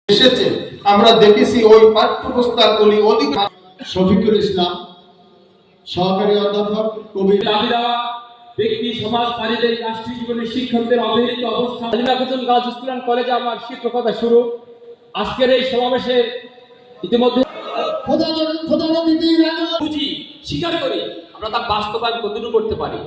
এসেছে আমরা দেখেছি ওই পাঠ্যপুস্তকগুলি অধিক। শফিকুল ইসলাম সহকারী অধ্যাপক কবি ব্যক্তি সমাজ পারিবারিক রাষ্ট্রীয় জীবনের শিক্ষকদের অবহেলিত অবস্থা। গার্লস স্কুল অ্যান্ড কলেজে আমার শিক্ষকতা শুরু। আজকের এই সমাবেশের ইতিমধ্যে বুঝি স্বীকার করি আমরা তা বাস্তবায়ন কতটুকু করতে পারি।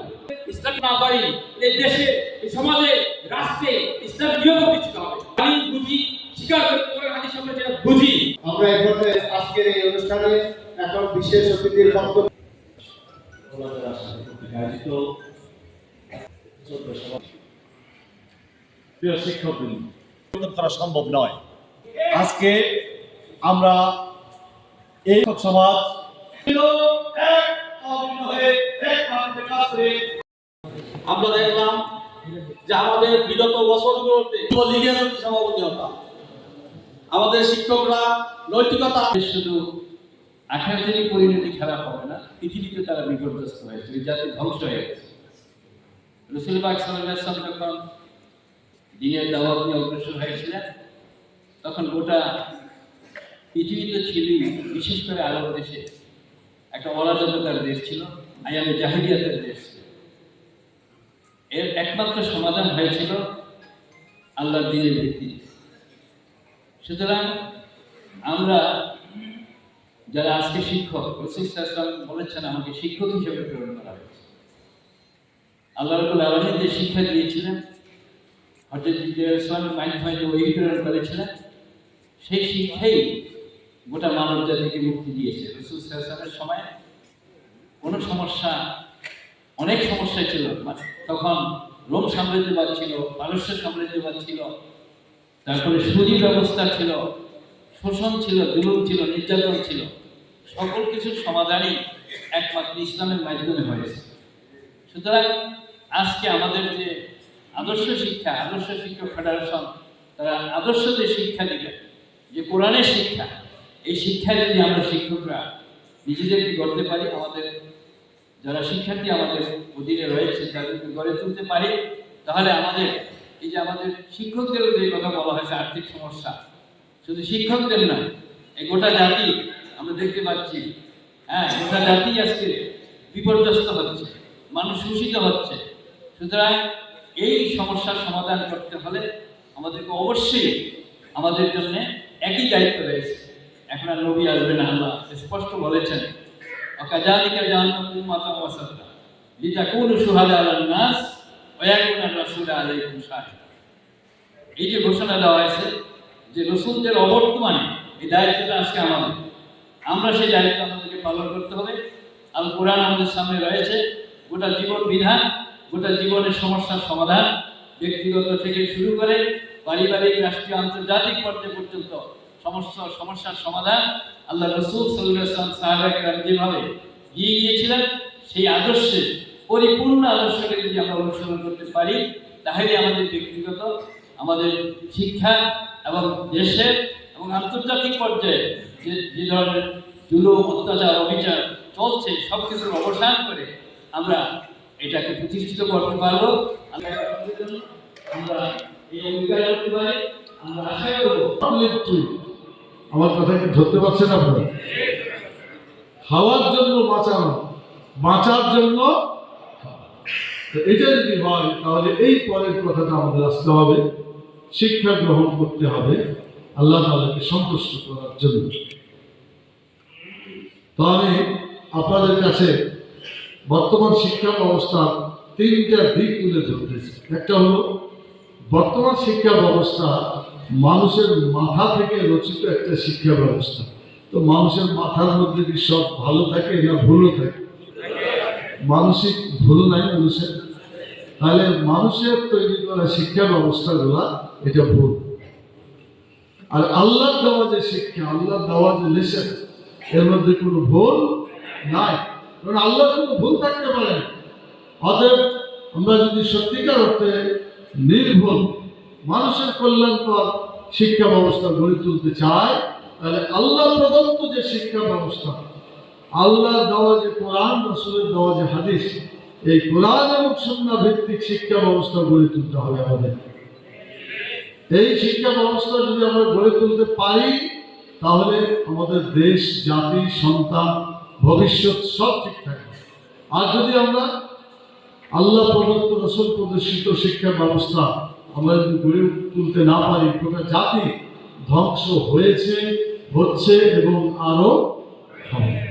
ইসলাম না পারি এই দেশে এই সমাজে রাষ্ট্রে ইসলাম নিয়ম প্রতিষ্ঠিত হবে। আমি বুঝি স্বীকার করি কোরআন হাদিস আমরা যেটা বুঝি। আমরা এখন আজকের এই অনুষ্ঠানে এখন বিশেষ অতিথির বক্তব্য প্রিয় শিক্ষকবৃন্দ, করা সম্ভব নয়। আজকে আমরা এই সমাজ আমরা দেখলাম যে আমাদের বিগত বছরগুলোতে লীগের সভাপতি হতাম, আমাদের শিক্ষকরা নৈতিকতা শুধু আখেরাতেরই পরিণতি খারাপ হবে না, পৃথিবীতে তারা বিপর্যস্ত হয়েছে, জাতি ধ্বংস হয়ে গেছে। রাসূল পাক সাল্লাল্লাহু আলাইহি ওয়াসাল্লাম যখন দ্বীনের দাওয়াত নিয়ে অগ্রসর হয়েছিলেন, তখন গোটা পৃথিবীতে ছিল, বিশেষ করে আরব দেশে একটা অরাজকতার দেশ ছিল, আয়ামে জাহিলিয়াতের দেশ ছিল। এর একমাত্র সমাধান হয়েছিল আল্লাহর দ্বীনের ভিত্তিতে। সুতরাং আমরা যারা আজকে শিক্ষক, রাসূল সাল্লাল্লাহু আলাইহি ওয়াসাল্লাম বলেছেন আমাকে শিক্ষক হিসেবে প্রেরণ করা হয়েছে। আল্লাহ রাব্বুল আলামিন যে শিক্ষা দিয়েছিলেন, হযরত জিবরাইল আলাইহিস সালামের মাধ্যমে যে ওহী প্রেরণ করেছিলেন, সেই শিক্ষাই গোটা মানব জাতিকে মুক্তি দিয়েছে। রাসূল সাল্লাল্লাহু আলাইহি ওয়াসাল্লামের সময় কোনো সমস্যা, অনেক সমস্যা ছিল। তখন রোম সাম্রাজ্যবাদ ছিল, পারস্য সাম্রাজ্যবাদ ছিল, তারপরে সুদী ব্যবস্থা ছিল, শোষণ ছিল, জুলুম ছিল, নির্যাতন ছিল। সকল কিছুর সমাধানই একমাত্র ইসলামের মাধ্যমে হয়েছে। সুতরাং আজকে আমাদের যে আদর্শ শিক্ষক ফেডারেশন তারা আদর্শ যে শিক্ষা দিবে, যে কোরআনের শিক্ষা, এই শিক্ষায় যদি আমরা শিক্ষকরা নিজেদেরকে গড়তে পারি, আমাদের যারা শিক্ষার্থী আমাদের অধীনে রয়েছে তাদেরকে গড়ে তুলতে পারি, তাহলে আমাদের এই যে আমাদের শিক্ষকদেরও যে কথা বলা হয়েছে আর্থিক সমস্যা, শুধু শিক্ষকদের না, এই গোটা জাতি আমরা দেখতে পাচ্ছি, গোটা জাতি আজকে বিপর্যস্ত হচ্ছে, মানুষ শোষিত হচ্ছে। সুতরাং এই সমস্যার সমাধান করতে হলে আমাদেরকে অবশ্যই আমাদের জন্য একই দায়িত্ব রয়েছে। এখন আর নবী আসবে না, আল্লাহ স্পষ্ট বলেছেন ওয়াকাযালিকা জাআলনাকুম উম্মাতান ওয়াসাতা লিতাকুনু শুহাদা আলান নাস ওয়া ইয়াকুনা আর-রাসূলু আলাইকুম শাহিদা। এই যে ঘোষণা দেওয়া হয়েছে যে রাসূলদের অবর্তমানে এই দায়িত্বটা আজকে আমাদের, আমরা সেই দায়িত্ব আমাদেরকে পালন করতে হবে। আল কোরআন আমাদের সামনে রয়েছে, গোটা জীবন বিধান, গোটা জীবনের সমস্যার সমাধান, ব্যক্তিগত থেকে শুরু করে পারিবারিক, রাষ্ট্রীয়, আন্তর্জাতিক পর্যায় পর্যন্ত সমস্যার সমাধান আল্লাহ রাসূল সাল্লাল্লাহু আলাইহি ওয়াসাল্লাম সাহাবায়ে-কেরাম যেভাবে দিয়ে গিয়েছিলেন, সেই আদর্শে পরিপূর্ণ আদর্শকে যদি আমরা অনুসরণ করতে পারি, তাহলে আমাদের ব্যক্তিগত, আমাদের শিক্ষা এবং দেশের এবং আন্তর্জাতিক পর্যায়ে যে ধরনের জুলুম, অত্যাচার, অবিচার চলছে, সব কিছুর অবসান করে আমরা এটাকে প্রতিষ্ঠিত করতে পারবো। আমরা এই অঙ্গীকার করতে পারি, আমরা আশা করবো। আমার কথা কি ধরতে পারছেন আপনারা? খাওয়ার জন্য বাঁচানো, বাঁচার জন্য এটা যদি হয়, তাহলে এই পরের কথাটা আমাদের আসতে হবে, শিক্ষা গ্রহণ করতে হবে আল্লাহ তাআলাকে সন্তুষ্ট করার জন্য। তো আমি আপনাদের কাছে বর্তমান শিক্ষা ব্যবস্থার তিনটা দিক তুলে ধরতেছি। একটা হলো বর্তমান শিক্ষা ব্যবস্থা মানুষের মাথা থেকে রচিত একটা শিক্ষা ব্যবস্থা। তো মানুষের মাথার মধ্যে কি সব ভালো থাকে না ভুলও থাকে? মানসিক ভুল নাই মানুষের, তাহলে মানুষের তৈরি করা শিক্ষা ব্যবস্থাগুলা এটা ভুল। আর আল্লাহ দেওয়া যে শিক্ষা, আল্লাহ দেওয়া যে লেসন, এর মধ্যে কোনো ভুল নাই, কারণ আল্লাহ কোনো ভুল থাকতে পারে না। অতএব আমরা যদি সত্যিকার অর্থে নির্ভুল মানুষের কল্যাণকর শিক্ষা ব্যবস্থা গড়ে তুলতে চায়, তাহলে আল্লাহ প্রদত্ত যে শিক্ষা ব্যবস্থা, আল্লাহ দেওয়া যে কোরআন, রাসূলের দেওয়া যে হাদিস, এই কোরআন এবং সুন্নাহ ভিত্তিক শিক্ষা ব্যবস্থা গড়ে তুলতে হবে আমাদের। এই শিক্ষা ব্যবস্থা যদি আমরা গড়ে গড়ে তুলতে পারি, তাহলে আমাদের দেশ, জাতি, সন্তান, ভবিষ্যৎ সব ঠিক থাকবে। আর যদি আমরা আল্লাহ প্রদত্ত, রসুল প্রদর্শিত শিক্ষা ব্যবস্থা আমরা যদি গড়ে তুলতে না পারি, গোটা জাতি ধ্বংস হয়েছে, হচ্ছে এবং আরো হবে।